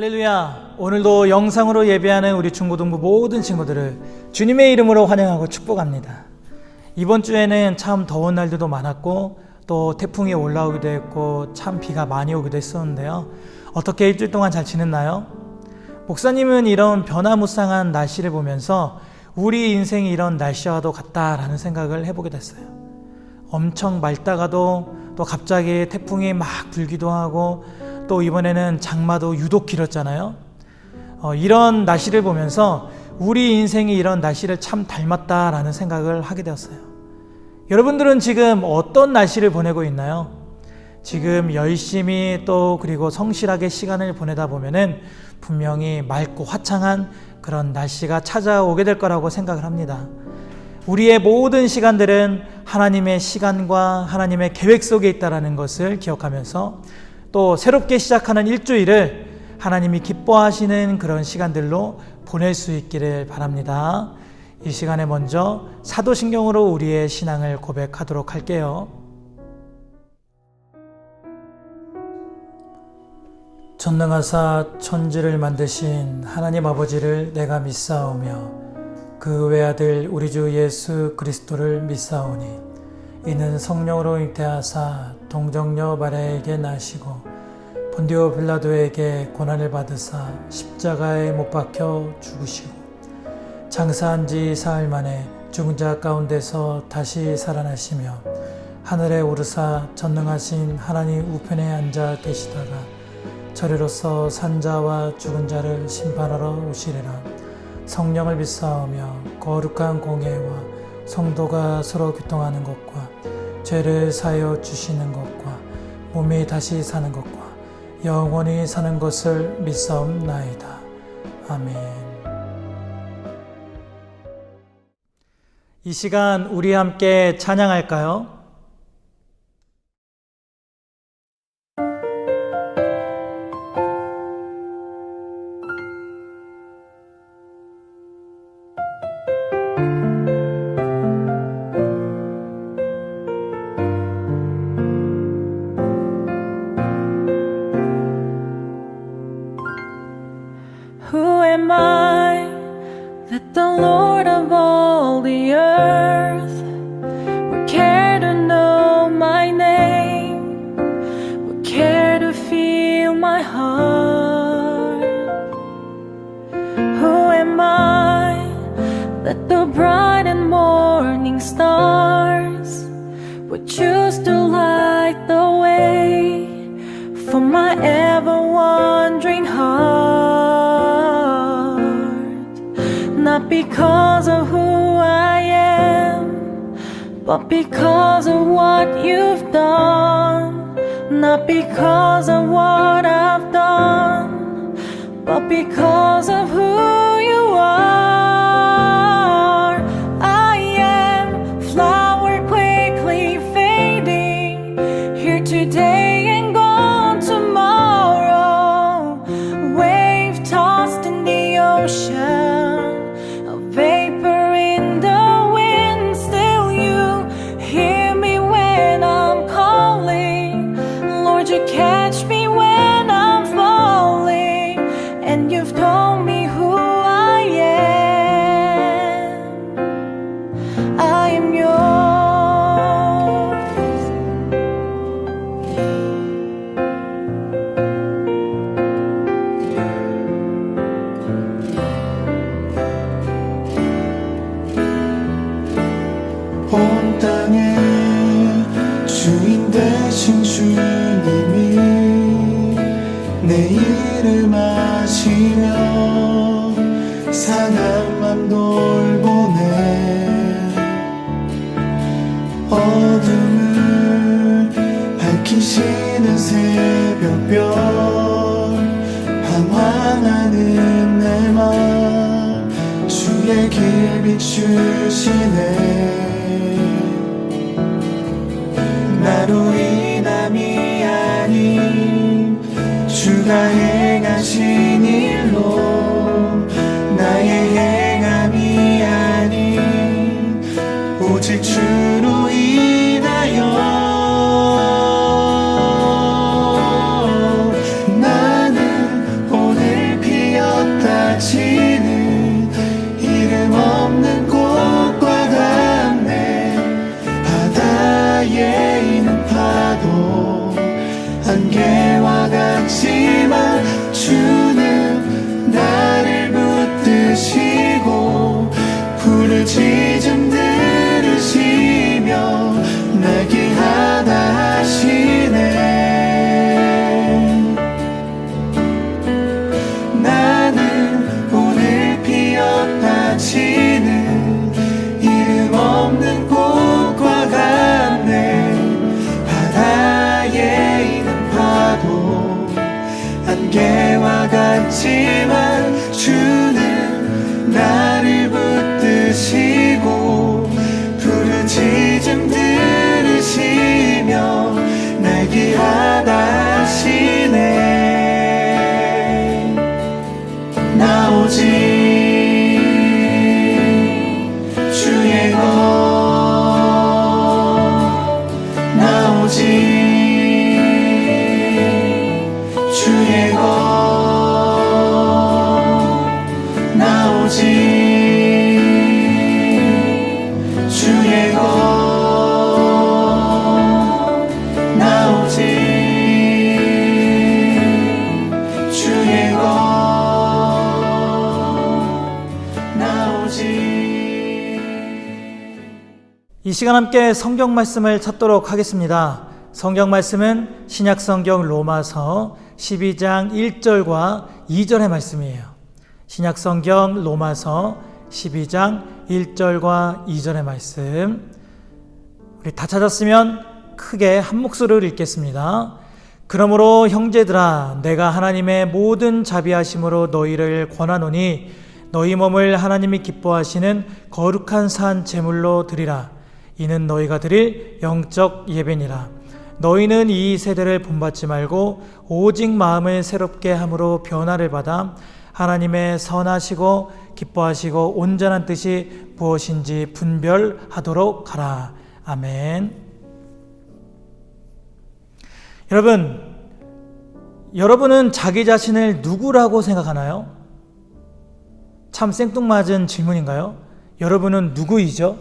할렐루야. 오늘도 영상으로 예배하는 우리 중고등부 모든 친구들을 주님의 이름으로 환영하고 축복합니다. 이번 주에는 참 더운 날들도 많았고 또 태풍이 올라오기도 했고 참 비가 많이 오기도 했었는데요. 어떻게 일주일 동안 잘 지냈나요? 목사님은 이런 변화무쌍한 날씨를 보면서 우리 인생이 이런 날씨와도 같다라는 생각을 해보게 됐어요. 엄청 맑다가도 또 갑자기 태풍이 막 불기도 하고 또 이번에는 장마도 유독 길었잖아요. 이런 날씨를 보면서 우리 인생이 이런 날씨를 참 닮았다라는 생각을 하게 되었어요. 여러분들은 지금 어떤 날씨를 보내고 있나요? 지금 열심히 또 그리고 성실하게 시간을 보내다 보면은 분명히 맑고 화창한 그런 날씨가 찾아오게 될 거라고 생각을 합니다. 우리의 모든 시간들은 하나님의 시간과 하나님의 계획 속에 있다는 것을 기억하면서 또 새롭게 시작하는 일주일을 하나님이 기뻐하시는 그런 시간들로 보낼 수 있기를 바랍니다. 이 시간에 먼저 사도신경으로 우리의 신앙을 고백하도록 할게요. 전능하사 천지를 만드신 하나님 아버지를 내가 믿사오며 그 외아들 우리 주 예수 그리스도를 믿사오니 이는 성령으로 잉태하사 동정녀 마리아에게 나시고 본디오 빌라도에게 고난을 받으사 십자가에 못 박혀 죽으시고 장사한 지 사흘 만에 죽은 자 가운데서 다시 살아나시며 하늘에 오르사 전능하신 하나님 우편에 앉아 계시다가 저리로서 산 자와 죽은 자를 심판하러 오시리라. 성령을 믿사오며 거룩한 공예와 성도가 서로 교통하는 것과 죄를 사하여 주시는 것과 몸이 다시 사는 것과 영원히 사는 것을 믿사옵나이다. 아멘. 이 시간 우리 함께 찬양할까요? Who am I that the Lord of all the earth would care to know my name, would care to feel my heart? Who am I that the bright and morning stars would choose to light the way for my ever-wandering heart? Not because of who I am, but because of what you've done. Not because of what I've done, but because of who you are. I am flower quickly fading, here today and gone tomorrow, wave tossed in the ocean, a vapor in the wind. Still you hear me when I'm calling. Lord, you catch me when I'm falling, and you've told me who I am. I am yours. 온 땅의 주인 되신 주님이 내 이름 아시며 상한 맘 돌보네. 어둠을 밝히시는 새벽별 방황하는 내 맘 주의 길 비추시네. 나로 인함이 아닌 주가 행하신 일로 나의 행함이 아닌 오직 주로 인하여 나는 오늘 안개와 같지만 주는 나를 붙드시고 부르짖음 들으시며 날 귀하다 하시네. 나 오직 주의 것, 나 오직 주의 것, 나 오직 주의 것, 나 오직 주의 것, 나 오직. 이 시간 함께 성경 말씀을 찾도록 하겠습니다. 성경 말씀은 신약 성경 로마서 12장 1절과 2절의 말씀이에요. 신약 성경 로마서 12장 1절과 2절의 말씀. 우리 다 찾았으면 크게 한 목소리로 읽겠습니다. 그러므로 형제들아, 내가 하나님의 모든 자비하심으로 너희를 권하노니 너희 몸을 하나님이 기뻐하시는 거룩한 산 제물로 드리라. 이는 너희가 드릴 영적 예배니라. 너희는 이 세대를 본받지 말고 오직 마음을 새롭게 함으로 변화를 받아 하나님의 선하시고 기뻐하시고 온전한 뜻이 무엇인지 분별하도록 하라. 아멘. 여러분은 자기 자신을 누구라고 생각하나요? 참 생뚱맞은 질문인가요? 여러분은 누구이죠?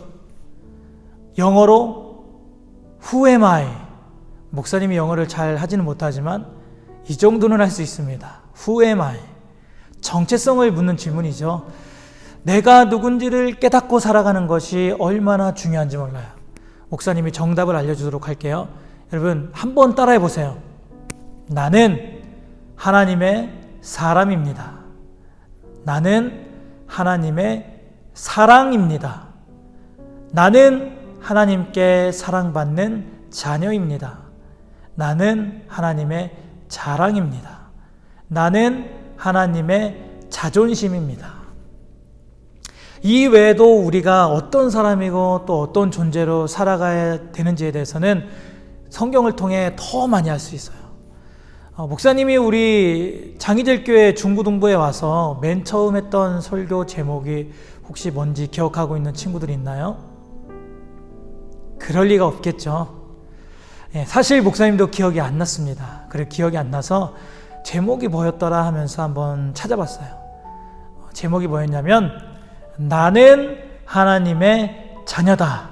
영어로 Who am I? 목사님이 영어를 잘 하지는 못하지만 이 정도는 할 수 있습니다. Who am I? 정체성을 묻는 질문이죠. 내가 누군지를 깨닫고 살아가는 것이 얼마나 중요한지 몰라요. 목사님이 정답을 알려주도록 할게요. 여러분 한번 따라해 보세요. 나는 하나님의 사람입니다. 나는 하나님의 사랑입니다. 나는 하나님께 사랑받는 자녀입니다. 나는 하나님의 자랑입니다. 나는 하나님의 자존심입니다. 이 외에도 우리가 어떤 사람이고 또 어떤 존재로 살아가야 되는지에 대해서는 성경을 통해 더 많이 알 수 있어요. 목사님이 우리 장희들교회 중구동부에 와서 맨 처음 했던 설교 제목이 혹시 뭔지 기억하고 있는 친구들이 있나요? 그럴 리가 없겠죠. 사실 목사님도 기억이 안 났습니다. 그래 기억이 안 나서 제목이 뭐였더라 하면서 한번 찾아봤어요. 제목이 뭐였냐면 나는 하나님의 자녀다.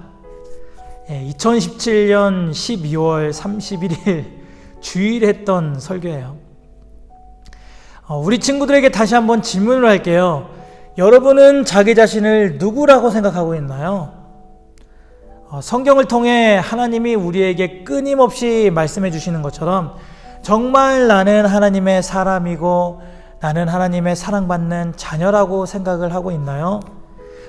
2017년 12월 31일 주일에 했던 설교예요. 우리 친구들에게 다시 한번 질문을 할게요. 여러분은 자기 자신을 누구라고 생각하고 있나요? 성경을 통해 하나님이 우리에게 끊임없이 말씀해 주시는 것처럼 정말 나는 하나님의 사람이고 나는 하나님의 사랑받는 자녀라고 생각을 하고 있나요?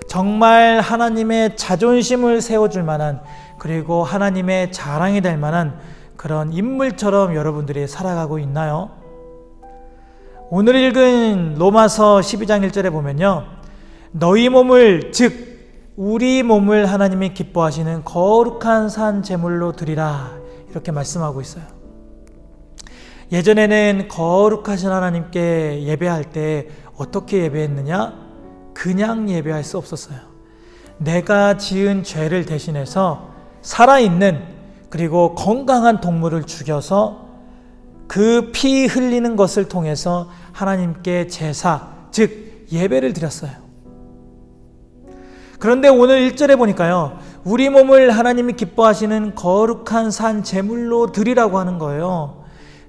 정말 하나님의 자존심을 세워줄 만한 그리고 하나님의 자랑이 될 만한 그런 인물처럼 여러분들이 살아가고 있나요? 오늘 읽은 로마서 12장 1절에 보면요. 너희 몸을 즉 우리 몸을 하나님이 기뻐하시는 거룩한 산 제물로 드리라 이렇게 말씀하고 있어요. 예전에는 거룩하신 하나님께 예배할 때 어떻게 예배했느냐? 그냥 예배할 수 없었어요. 내가 지은 죄를 대신해서 살아있는 그리고 건강한 동물을 죽여서 그 피 흘리는 것을 통해서 하나님께 제사, 즉 예배를 드렸어요. 그런데 오늘 1절에 보니까요. 우리 몸을 하나님이 기뻐하시는 거룩한 산 제물로 드리라고 하는 거예요.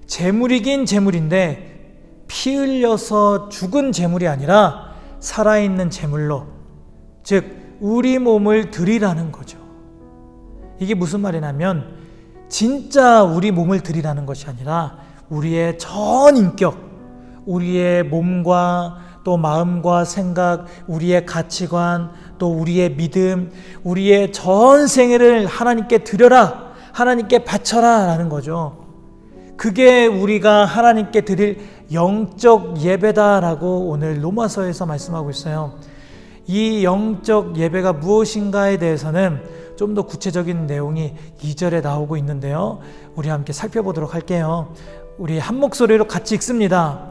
제물이긴 제물인데 피 흘려서 죽은 제물이 아니라 살아있는 제물로, 즉 우리 몸을 드리라는 거죠. 이게 무슨 말이냐면 진짜 우리 몸을 드리라는 것이 아니라 우리의 전 인격, 우리의 몸과 또 마음과 생각, 우리의 가치관, 또 우리의 믿음, 우리의 전 생애를 하나님께 드려라, 하나님께 바쳐라 라는 거죠. 그게 우리가 하나님께 드릴 영적 예배다라고 오늘 로마서에서 말씀하고 있어요. 이 영적 예배가 무엇인가에 대해서는 좀 더 구체적인 내용이 2절에 나오고 있는데요. 우리 함께 살펴보도록 할게요. 우리 한 목소리로 같이 읽습니다.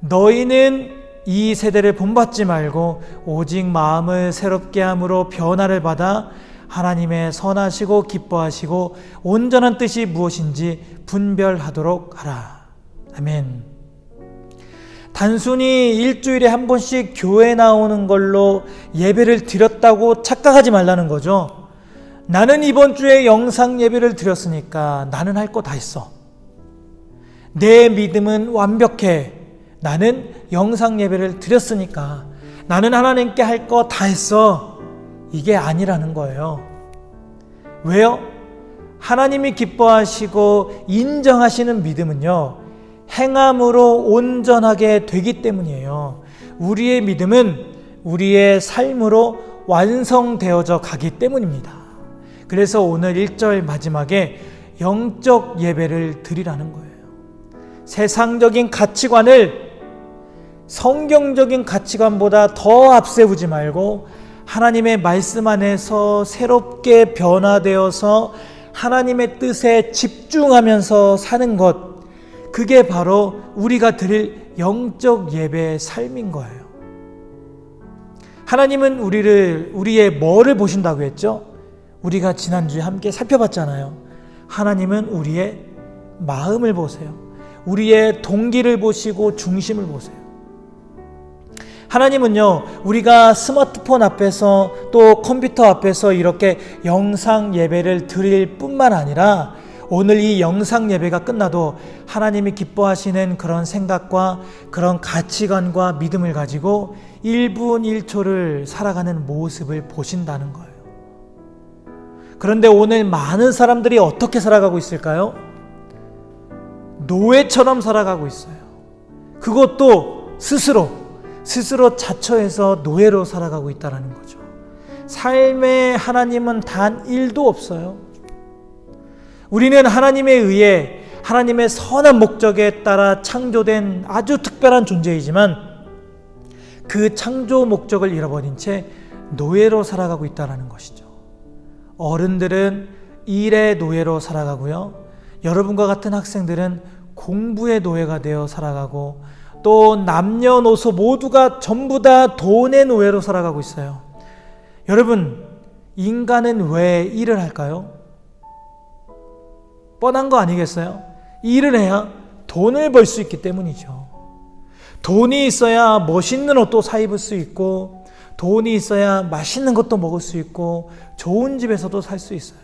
너희는 이 세대를 본받지 말고 오직 마음을 새롭게 함으로 변화를 받아 하나님의 선하시고 기뻐하시고 온전한 뜻이 무엇인지 분별하도록 하라. 아멘. 단순히 일주일에 한 번씩 교회 나오는 걸로 예배를 드렸다고 착각하지 말라는 거죠. 나는 이번 주에 영상 예배를 드렸으니까 나는 할 거 다 했어. 내 믿음은 완벽해. 나는 영상 예배를 드렸으니까 나는 하나님께 할 거 다 했어. 이게 아니라는 거예요. 왜요? 하나님이 기뻐하시고 인정하시는 믿음은요, 행함으로 온전하게 되기 때문이에요. 우리의 믿음은 우리의 삶으로 완성되어져 가기 때문입니다. 그래서 오늘 1절 마지막에 영적 예배를 드리라는 거예요. 세상적인 가치관을 성경적인 가치관보다 더 앞세우지 말고 하나님의 말씀 안에서 새롭게 변화되어서 하나님의 뜻에 집중하면서 사는 것, 그게 바로 우리가 드릴 영적 예배의 삶인 거예요. 하나님은 우리의 뭐를 보신다고 했죠? 우리가 지난주에 함께 살펴봤잖아요. 하나님은 우리의 마음을 보세요. 우리의 동기를 보시고 중심을 보세요. 하나님은요, 우리가 스마트폰 앞에서 또 컴퓨터 앞에서 이렇게 영상 예배를 드릴 뿐만 아니라 오늘 이 영상 예배가 끝나도 하나님이 기뻐하시는 그런 생각과 그런 가치관과 믿음을 가지고 1분 1초를 살아가는 모습을 보신다는 거예요. 그런데 오늘 많은 사람들이 어떻게 살아가고 있을까요? 노예처럼 살아가고 있어요. 그것도 스스로 자처해서 노예로 살아가고 있다는 거죠. 삶에 하나님은 단 1도 없어요. 우리는 하나님에 의해 하나님의 선한 목적에 따라 창조된 아주 특별한 존재이지만 그 창조 목적을 잃어버린 채 노예로 살아가고 있다는 것이죠. 어른들은 일의 노예로 살아가고요. 여러분과 같은 학생들은 공부의 노예가 되어 살아가고 또 남녀노소 모두가 전부 다 돈의 노예로 살아가고 있어요. 여러분, 인간은 왜 일을 할까요? 뻔한 거 아니겠어요? 일을 해야 돈을 벌 수 있기 때문이죠. 돈이 있어야 멋있는 옷도 사 입을 수 있고 돈이 있어야 맛있는 것도 먹을 수 있고 좋은 집에서도 살 수 있어요.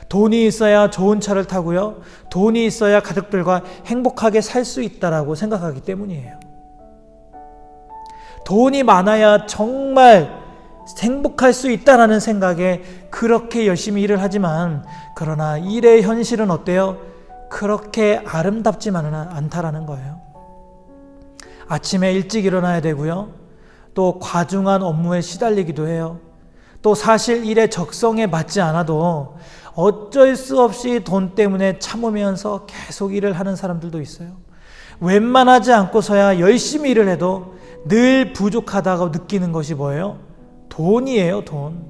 돈이 있어야 좋은 차를 타고요. 돈이 있어야 가족들과 행복하게 살 수 있다라고 생각하기 때문이에요. 돈이 많아야 정말 행복할 수 있다라는 생각에 그렇게 열심히 일을 하지만 그러나 일의 현실은 어때요? 그렇게 아름답지만은 않다라는 거예요. 아침에 일찍 일어나야 되고요. 또 과중한 업무에 시달리기도 해요. 또 사실 일의 적성에 맞지 않아도 어쩔 수 없이 돈 때문에 참으면서 계속 일을 하는 사람들도 있어요. 웬만하지 않고서야 열심히 일을 해도 늘 부족하다고 느끼는 것이 뭐예요? 돈이에요, 돈.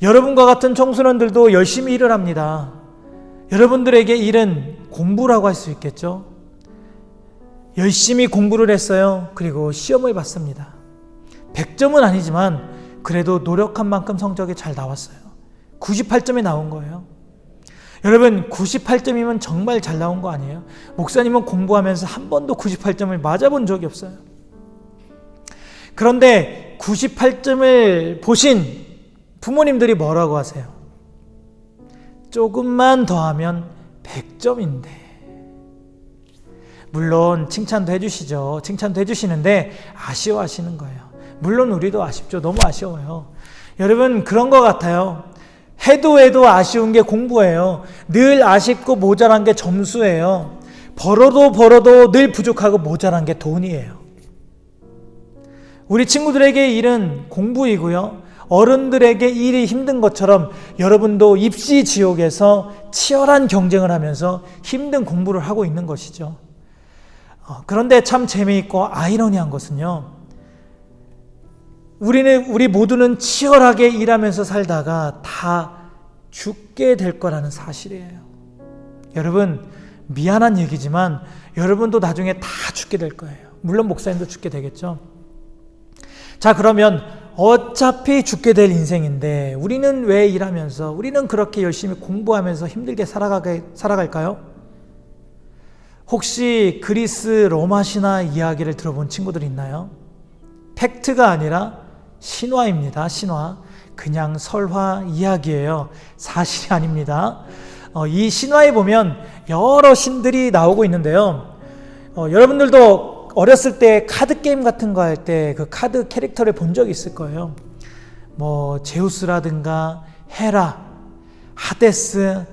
여러분과 같은 청소년들도 열심히 일을 합니다. 여러분들에게 일은 공부라고 할 수 있겠죠? 열심히 공부를 했어요. 그리고 시험을 봤습니다. 100점은 아니지만 그래도 노력한 만큼 성적이 잘 나왔어요. 98점이 나온 거예요. 여러분, 98점이면 정말 잘 나온 거 아니에요? 목사님은 공부하면서 한 번도 98점을 맞아본 적이 없어요. 그런데 98점을 보신 부모님들이 뭐라고 하세요? 조금만 더 하면 100점인데. 물론 칭찬도 해주시죠. 칭찬도 해주시는데 아쉬워하시는 거예요. 물론 우리도 아쉽죠. 너무 아쉬워요. 여러분, 그런 것 같아요. 해도 아쉬운 게 공부예요. 늘 아쉽고 모자란 게 점수예요. 벌어도 늘 부족하고 모자란 게 돈이에요. 우리 친구들에게 일은 공부이고요. 어른들에게 일이 힘든 것처럼 여러분도 입시 지옥에서 치열한 경쟁을 하면서 힘든 공부를 하고 있는 것이죠. 그런데 참 재미있고 아이러니한 것은요, 우리 모두는 치열하게 일하면서 살다가 다 죽게 될 거라는 사실이에요. 여러분, 미안한 얘기지만 여러분도 나중에 다 죽게 될 거예요. 물론 목사님도 죽게 되겠죠. 자, 그러면 어차피 죽게 될 인생인데 우리는 왜 일하면서, 우리는 그렇게 열심히 공부하면서 힘들게 살아갈까요? 혹시 그리스 로마 신화 이야기를 들어본 친구들 있나요? 팩트가 아니라 신화입니다. 신화. 그냥 설화 이야기예요. 사실이 아닙니다. 이 신화에 보면 여러 신들이 나오고 있는데요. 여러분들도 어렸을 때 카드 게임 같은 거 할 때 그 카드 캐릭터를 본 적이 있을 거예요. 뭐 제우스라든가 헤라, 하데스,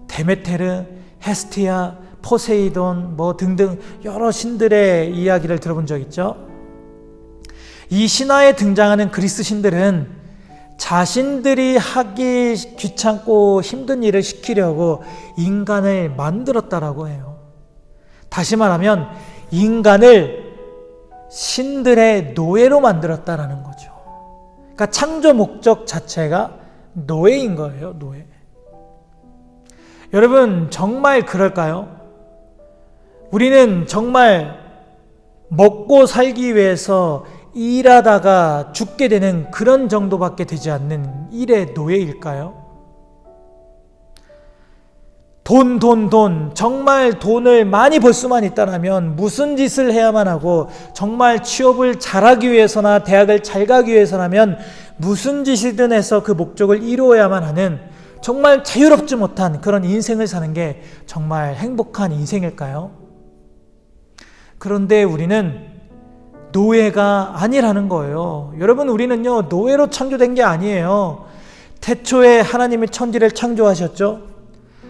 데메테르, 헤스티아, 포세이돈 뭐 등등 여러 신들의 이야기를 들어본 적 있죠. 이 신화에 등장하는 그리스 신들은 자신들이 하기 귀찮고 힘든 일을 시키려고 인간을 만들었다라고 해요. 다시 말하면 인간을 신들의 노예로 만들었다라는 거죠. 그러니까 창조 목적 자체가 노예인 거예요. 노예. 여러분, 정말 그럴까요? 우리는 정말 먹고 살기 위해서 일하다가 죽게 되는 그런 정도밖에 되지 않는 일의 노예일까요? 돈, 정말 돈을 많이 벌 수만 있다면 무슨 짓을 해야만 하고, 정말 취업을 잘하기 위해서나 대학을 잘 가기 위해서라면 무슨 짓이든 해서 그 목적을 이루어야만 하는 정말 자유롭지 못한 그런 인생을 사는 게 정말 행복한 인생일까요? 그런데 우리는 노예가 아니라는 거예요. 여러분, 우리는요, 노예로 창조된 게 아니에요. 태초에 하나님이 천지를 창조하셨죠.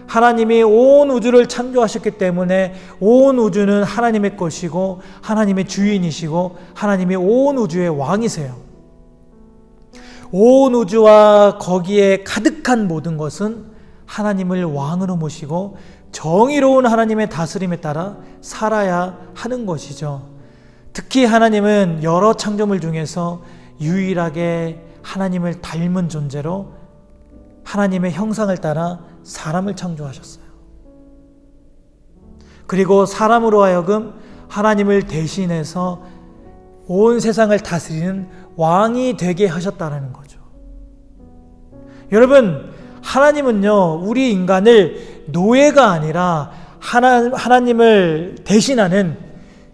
하나님이 온 우주를 창조하셨기 때문에 온 우주는 하나님의 것이고 하나님의 주인이시고 하나님이 온 우주의 왕이세요. 온 우주와 거기에 가득한 모든 것은 하나님을 왕으로 모시고 정의로운 하나님의 다스림에 따라 살아야 하는 것이죠. 특히 하나님은 여러 창조물 중에서 유일하게 하나님을 닮은 존재로 하나님의 형상을 따라 사람을 창조하셨어요. 그리고 사람으로 하여금 하나님을 대신해서 온 세상을 다스리는 왕이 되게 하셨다는 거죠. 여러분, 하나님은요, 우리 인간을 노예가 아니라 하나님을 대신하는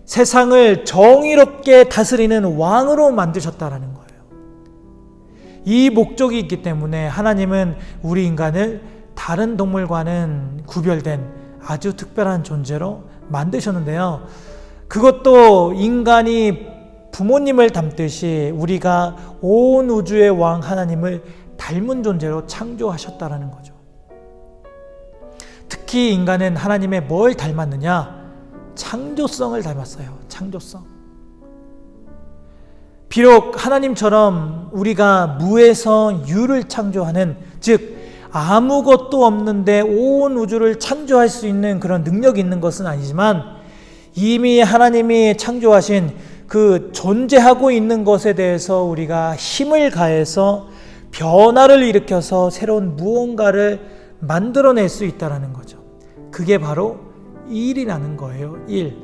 세상을 정의롭게 다스리는 왕으로 만드셨다는 거예요. 이 목적이 있기 때문에 하나님은 우리 인간을 다른 동물과는 구별된 아주 특별한 존재로 만드셨는데요. 그것도 인간이 부모님을 닮듯이 우리가 온 우주의 왕 하나님을 닮은 존재로 창조하셨다는 거죠. 특히 인간은 하나님의 뭘 닮았느냐? 창조성을 닮았어요. 창조성. 비록 하나님처럼 우리가 무에서 유를 창조하는, 즉 아무것도 없는데 온 우주를 창조할 수 있는 그런 능력이 있는 것은 아니지만, 이미 하나님이 창조하신 그 존재하고 있는 것에 대해서 우리가 힘을 가해서 변화를 일으켜서 새로운 무언가를 만들어낼 수 있다는 거죠. 그게 바로 일이라는 거예요. 일.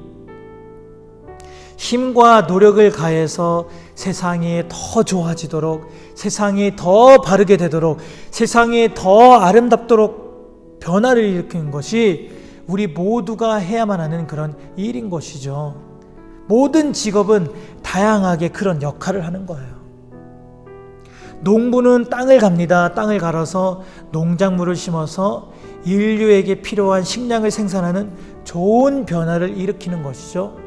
힘과 노력을 가해서 세상이 더 좋아지도록, 세상이 더 바르게 되도록, 세상이 더 아름답도록 변화를 일으키는 것이 우리 모두가 해야만 하는 그런 일인 것이죠. 모든 직업은 다양하게 그런 역할을 하는 거예요. 농부는 땅을 갑니다. 땅을 갈아서 농작물을 심어서 인류에게 필요한 식량을 생산하는 좋은 변화를 일으키는 것이죠.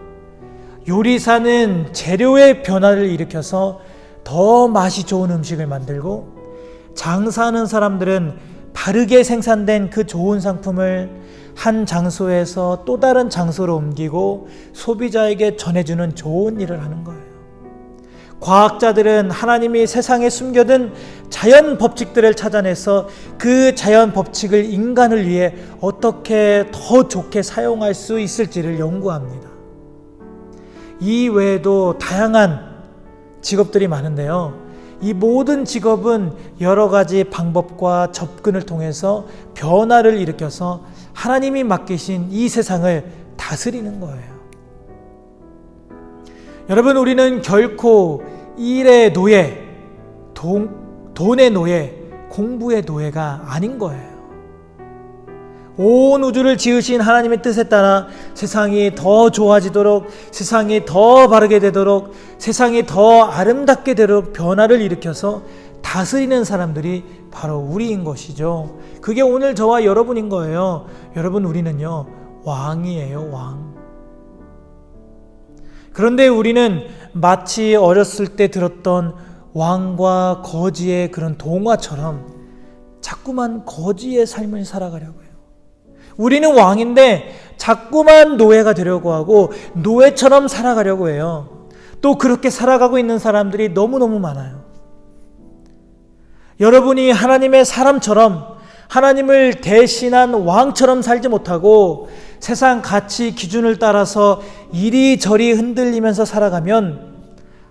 요리사는 재료의 변화를 일으켜서 더 맛이 좋은 음식을 만들고, 장사하는 사람들은 바르게 생산된 그 좋은 상품을 한 장소에서 또 다른 장소로 옮기고 소비자에게 전해주는 좋은 일을 하는 거예요. 과학자들은 하나님이 세상에 숨겨둔 자연 법칙들을 찾아내서 그 자연 법칙을 인간을 위해 어떻게 더 좋게 사용할 수 있을지를 연구합니다. 이 외에도 다양한 직업들이 많은데요. 이 모든 직업은 여러 가지 방법과 접근을 통해서 변화를 일으켜서 하나님이 맡기신 이 세상을 다스리는 거예요. 여러분, 우리는 결코 일의 노예, 돈의 노예, 공부의 노예가 아닌 거예요. 온 우주를 지으신 하나님의 뜻에 따라 세상이 더 좋아지도록, 세상이 더 바르게 되도록, 세상이 더 아름답게 되도록 변화를 일으켜서 다스리는 사람들이 바로 우리인 것이죠. 그게 오늘 저와 여러분인 거예요. 여러분, 우리는요, 왕이에요, 왕. 그런데 우리는 마치 어렸을 때 들었던 왕과 거지의 그런 동화처럼 자꾸만 거지의 삶을 살아가려고 해요. 우리는 왕인데 자꾸만 노예가 되려고 하고 노예처럼 살아가려고 해요. 또 그렇게 살아가고 있는 사람들이 너무너무 많아요. 여러분이 하나님의 사람처럼, 하나님을 대신한 왕처럼 살지 못하고 세상 가치 기준을 따라서 이리저리 흔들리면서 살아가면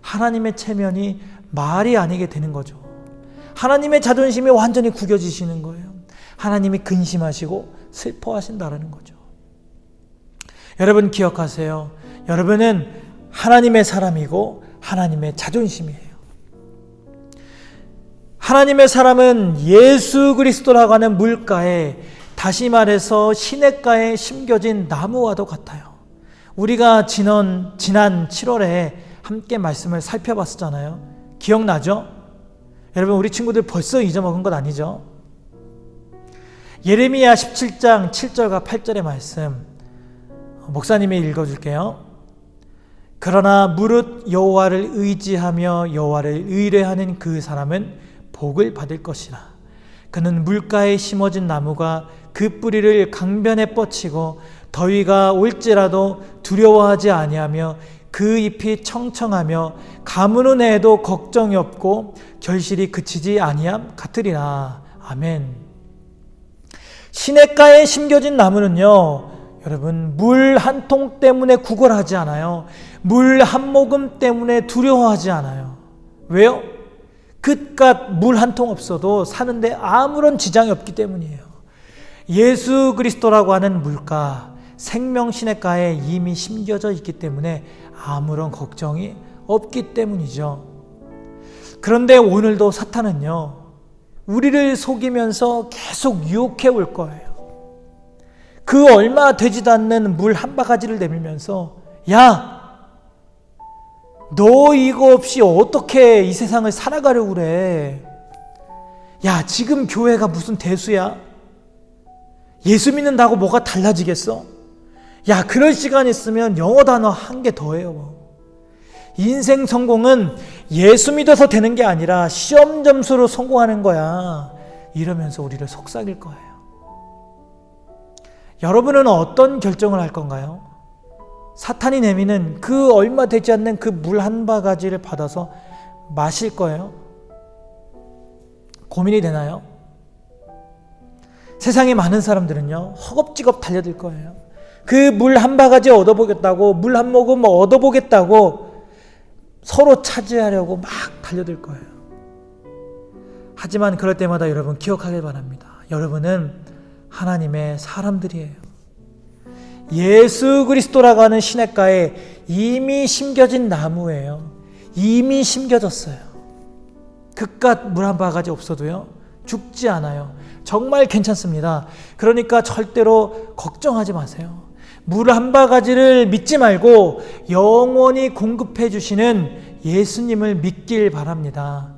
하나님의 체면이 말이 아니게 되는 거죠. 하나님의 자존심이 완전히 구겨지시는 거예요. 하나님이 근심하시고 슬퍼하신다라는 거죠. 여러분 기억하세요. 여러분은 하나님의 사람이고 하나님의 자존심이에요. 하나님의 사람은 예수 그리스도라고 하는 물가에, 다시 말해서 시냇가에 심겨진 나무와도 같아요. 우리가 지난 7월에 함께 말씀을 살펴봤었잖아요. 기억나죠? 여러분, 우리 친구들 벌써 잊어먹은 것 아니죠? 예레미야 17장 7절과 8절의 말씀 목사님이 읽어줄게요. 그러나 무릇 여호와를 의지하며 여호와를 의뢰하는 그 사람은 복을 받을 것이라. 그는 물가에 심어진 나무가 그 뿌리를 강변에 뻗치고 더위가 올지라도 두려워하지 아니하며 그 잎이 청청하며 가무는 해에도 걱정이 없고 결실이 그치지 아니함 같으리라. 아멘. 시냇가에 심겨진 나무는요, 여러분, 물 한 통 때문에 구걸하지 않아요. 물 한 모금 때문에 두려워하지 않아요. 왜요? 그깟 물 한 통 없어도 사는데 아무런 지장이 없기 때문이에요. 예수 그리스도라고 하는 물가, 생명 시냇가에 이미 심겨져 있기 때문에 아무런 걱정이 없기 때문이죠. 그런데 오늘도 사탄은요, 우리를 속이면서 계속 유혹해 올 거예요. 그 얼마 되지도 않는 물 한 바가지를 내밀면서, 야, 너 이거 없이 어떻게 이 세상을 살아가려고 그래? 야, 지금 교회가 무슨 대수야? 예수 믿는다고 뭐가 달라지겠어? 야, 그럴 시간 있으면 영어 단어 한 개 더 해요. 인생 성공은 예수 믿어서 되는 게 아니라 시험 점수로 성공하는 거야. 이러면서 우리를 속삭일 거예요. 여러분은 어떤 결정을 할 건가요? 사탄이 내미는 그 얼마 되지 않는 그 물 한 바가지를 받아서 마실 거예요? 고민이 되나요? 세상에 많은 사람들은요, 허겁지겁 달려들 거예요. 그 물 한 바가지 얻어보겠다고, 물 한 모금 얻어보겠다고 서로 차지하려고 막 달려들 거예요. 하지만 그럴 때마다 여러분 기억하길 바랍니다. 여러분은 하나님의 사람들이에요. 예수 그리스도라고 하는 시냇가에 이미 심겨진 나무예요. 이미 심겨졌어요. 그깟 물 한 바가지 없어도요, 죽지 않아요. 정말 괜찮습니다. 그러니까 절대로 걱정하지 마세요. 물 한 바가지를 믿지 말고 영원히 공급해 주시는 예수님을 믿길 바랍니다.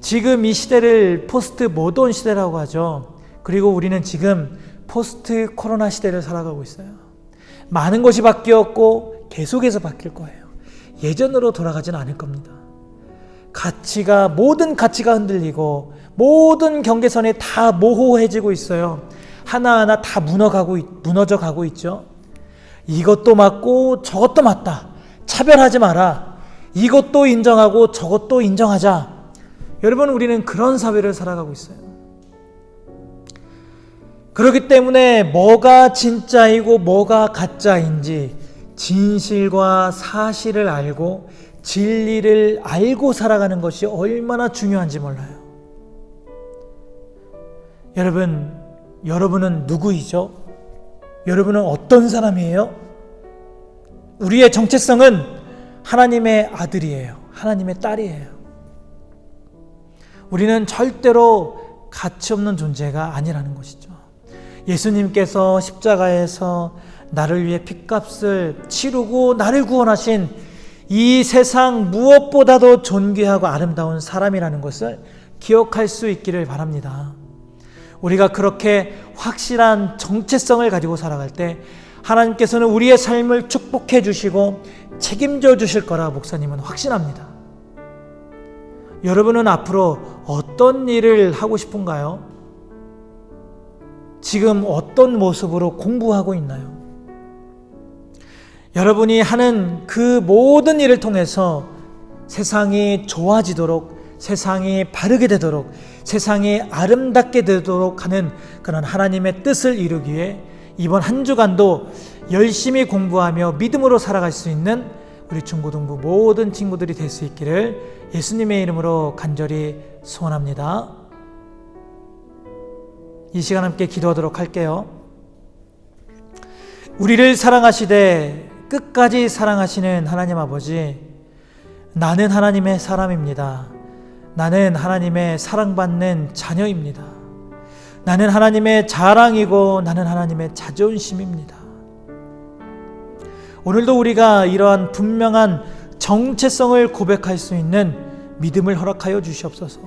지금 이 시대를 포스트 모던 시대라고 하죠. 그리고 우리는 지금 포스트 코로나 시대를 살아가고 있어요. 많은 것이 바뀌었고 계속해서 바뀔 거예요. 예전으로 돌아가지는 않을 겁니다. 모든 가치가 흔들리고 모든 경계선이 다 모호해지고 있어요. 하나하나 다 무너져 가고 있죠. 이것도 맞고 저것도 맞다. 차별하지 마라. 이것도 인정하고 저것도 인정하자. 여러분, 우리는 그런 사회를 살아가고 있어요. 그렇기 때문에 뭐가 진짜이고 뭐가 가짜인지 진실과 사실을 알고 진리를 알고 살아가는 것이 얼마나 중요한지 몰라요. 여러분은 누구이죠? 여러분은 어떤 사람이에요? 우리의 정체성은 하나님의 아들이에요. 하나님의 딸이에요. 우리는 절대로 가치 없는 존재가 아니라는 것이죠. 예수님께서 십자가에서 나를 위해 핏값을 치르고 나를 구원하신 이 세상 무엇보다도 존귀하고 아름다운 사람이라는 것을 기억할 수 있기를 바랍니다. 우리가 그렇게 확실한 정체성을 가지고 살아갈 때 하나님께서는 우리의 삶을 축복해 주시고 책임져 주실 거라 목사님은 확신합니다. 여러분은 앞으로 어떤 일을 하고 싶은가요? 지금 어떤 모습으로 공부하고 있나요? 여러분이 하는 그 모든 일을 통해서 세상이 좋아지도록, 세상이 바르게 되도록, 세상이 아름답게 되도록 하는 그런 하나님의 뜻을 이루기 위해 이번 한 주간도 열심히 공부하며 믿음으로 살아갈 수 있는 우리 중고등부 모든 친구들이 될 수 있기를 예수님의 이름으로 간절히 소원합니다. 이 시간 함께 기도하도록 할게요. 우리를 사랑하시되 끝까지 사랑하시는 하나님 아버지, 나는 하나님의 사람입니다. 나는 하나님의 사랑받는 자녀입니다. 나는 하나님의 자랑이고 나는 하나님의 자존심입니다. 오늘도 우리가 이러한 분명한 정체성을 고백할 수 있는 믿음을 허락하여 주시옵소서.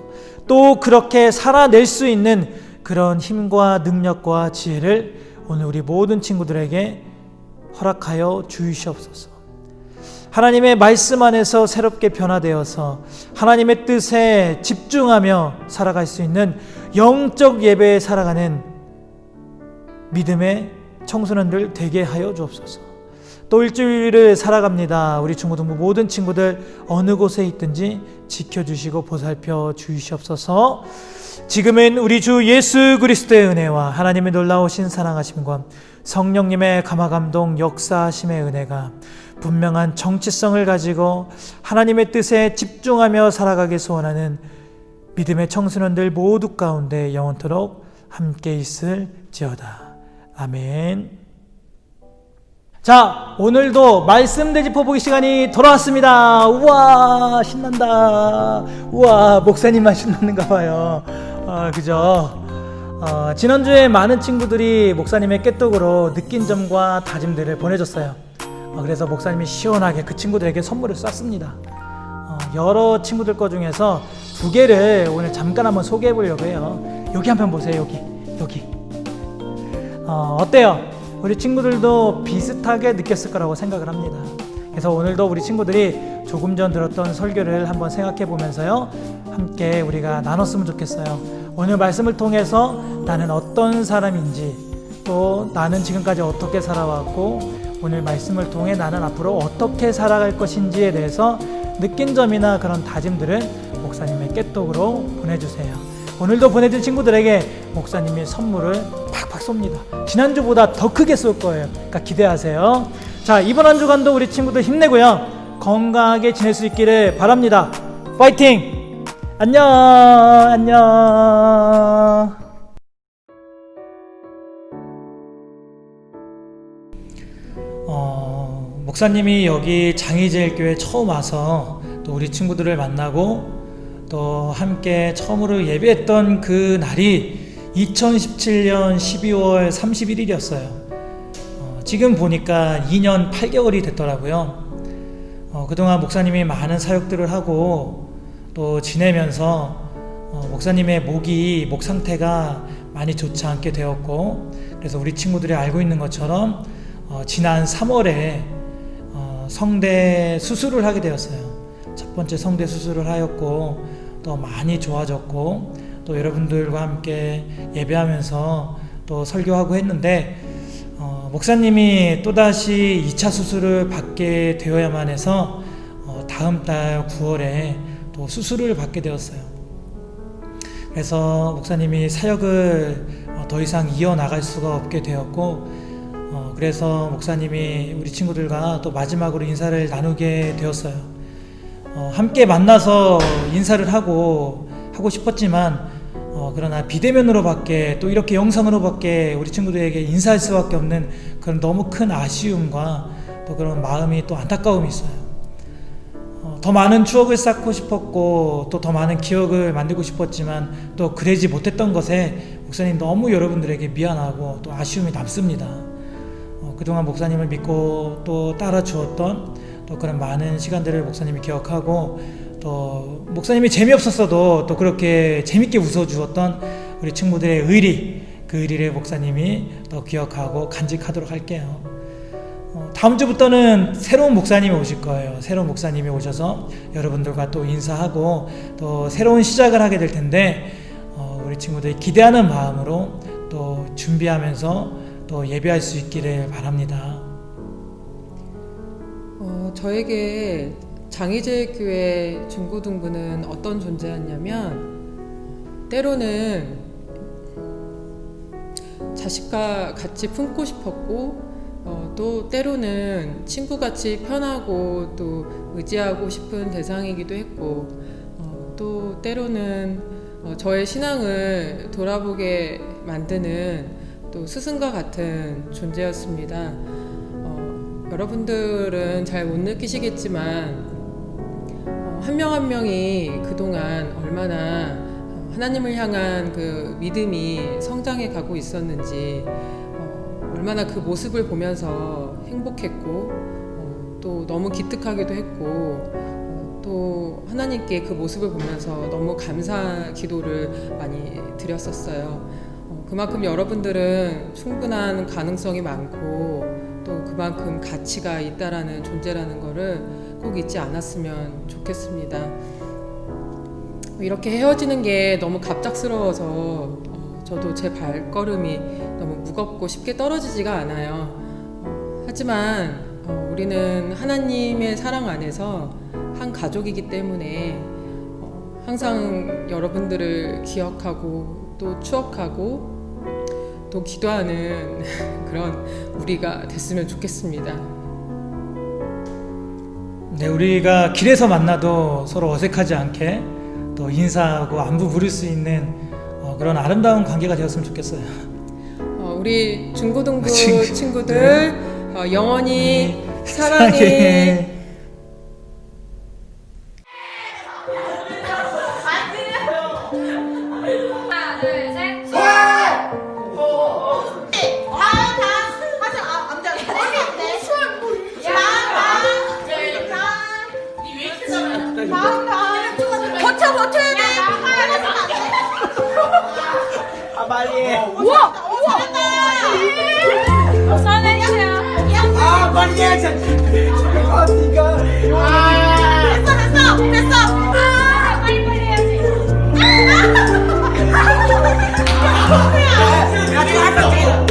또 그렇게 살아낼 수 있는 그런 힘과 능력과 지혜를 오늘 우리 모든 친구들에게 허락하여 주시옵소서. 하나님의 말씀 안에서 새롭게 변화되어서 하나님의 뜻에 집중하며 살아갈 수 있는 영적 예배에 살아가는 믿음의 청소년들 되게 하여 주옵소서. 또 일주일을 살아갑니다. 우리 중고등부 모든 친구들 어느 곳에 있든지 지켜주시고 보살펴 주시옵소서. 지금은 우리 주 예수 그리스도의 은혜와 하나님의 놀라우신 사랑하심과 성령님의 감화감동 역사하심의 은혜가 분명한 정체성을 가지고 하나님의 뜻에 집중하며 살아가기 소원하는 믿음의 청소년들 모두 가운데 영원토록 함께 있을지어다. 아멘. 자, 오늘도 말씀 되짚어 보기 시간이 돌아왔습니다. 우와, 신난다. 우와, 목사님만 신나는가 봐요. 그죠? 지난주에 많은 친구들이 목사님의 깨똑으로 느낀 점과 다짐들을 보내줬어요. 그래서 목사님이 시원하게 그 친구들에게 선물을 쐈습니다. 여러 친구들 거 중에서 2개를 오늘 잠깐 한번 소개해 보려고 해요. 여기 한번 보세요. 여기. 어때요? 우리 친구들도 비슷하게 느꼈을 거라고 생각을 합니다. 그래서 오늘도 우리 친구들이 조금 전 들었던 설교를 한번 생각해 보면서요, 함께 우리가 나눴으면 좋겠어요. 오늘 말씀을 통해서 나는 어떤 사람인지, 또 나는 지금까지 어떻게 살아왔고 오늘 말씀을 통해 나는 앞으로 어떻게 살아갈 것인지에 대해서 느낀 점이나 그런 다짐들은 목사님의 깨똑으로 보내주세요. 오늘도 보내준 친구들에게 목사님이 선물을 팍팍 쏩니다. 지난주보다 더 크게 쏠 거예요. 그러니까 기대하세요. 자, 이번 한 주간도 우리 친구들 힘내고요, 건강하게 지낼 수 있기를 바랍니다. 파이팅! 안녕. 목사님이 여기 장희제일교회 처음 와서 또 우리 친구들을 만나고 또 함께 처음으로 예배했던 그 날이 2017년 12월 31일이었어요. 지금 보니까 2년 8개월이 됐더라고요. 그동안 목사님이 많은 사역들을 하고 또 지내면서 목사님의 목 상태가 많이 좋지 않게 되었고, 그래서 우리 친구들이 알고 있는 것처럼 지난 3월에 성대 수술을 하게 되었어요. 첫 번째 성대 수술을 하였고 또 많이 좋아졌고, 또 여러분들과 함께 예배하면서 또 설교하고 했는데 목사님이 또다시 2차 수술을 받게 되어야만 해서 다음 달 9월에 또 수술을 받게 되었어요. 그래서 목사님이 사역을 더 이상 이어나갈 수가 없게 되었고, 그래서 목사님이 우리 친구들과 또 마지막으로 인사를 나누게 되었어요. 함께 만나서 인사를 하고 싶었지만 그러나 비대면으로밖에 또 이렇게 영상으로밖에 우리 친구들에게 인사할 수밖에 없는 그런 너무 큰 아쉬움과 또 그런 마음이 또 안타까움이 있어요. 더 많은 추억을 쌓고 싶었고 또 더 많은 기억을 만들고 싶었지만 또 그러지 못했던 것에 목사님 너무 여러분들에게 미안하고 또 아쉬움이 남습니다. 그동안 목사님을 믿고 또 따라 주었던 또 그런 많은 시간들을 목사님이 기억하고 또 목사님이 재미없었어도 또 그렇게 재밌게 웃어주었던 우리 친구들의 의리, 그 의리를 목사님이 또 기억하고 간직하도록 할게요. 다음 주부터는 새로운 목사님이 오실 거예요. 새로운 목사님이 오셔서 여러분들과 또 인사하고 또 새로운 시작을 하게 될 텐데 우리 친구들이 기대하는 마음으로 또 준비하면서 또 예배할 수 있기를 바랍니다. 저에게 장희재교회 중고등부는 어떤 존재였냐면 때로는 자식과 같이 품고 싶었고 또 때로는 친구같이 편하고 또 의지하고 싶은 대상이기도 했고 또 때로는 저의 신앙을 돌아보게 만드는 또 스승과 같은 존재였습니다. 여러분들은 잘 못 느끼시겠지만 한 명 한 명이 그동안 얼마나 하나님을 향한 그 믿음이 성장해 가고 있었는지 얼마나 그 모습을 보면서 행복했고 또 너무 기특하기도 했고 또 하나님께 그 모습을 보면서 너무 감사 기도를 많이 드렸었어요. 그만큼 여러분들은 충분한 가능성이 많고 또 그만큼 가치가 있다라는 존재라는 거를 꼭 잊지 않았으면 좋겠습니다. 이렇게 헤어지는 게 너무 갑작스러워서 저도 제 발걸음이 너무 무겁고 쉽게 떨어지지가 않아요. 하지만 우리는 하나님의 사랑 안에서 한 가족이기 때문에 항상 여러분들을 기억하고 또 추억하고 또 기도하는 그런 우리가 됐으면 좋겠습니다. 네, 우리가 길에서 만나도 서로 어색하지 않게 또 인사하고 안부 부를 수 있는 그런 아름다운 관계가 되었으면 좋겠어요. 우리 중고등부 친구들 네. 영원히 사랑해. 버텨야 돼. 아 빨리 해. 우와 잘한다. 써내주세요. 아 빨리 해. 네가 됐어. 빨리 해야지. 야,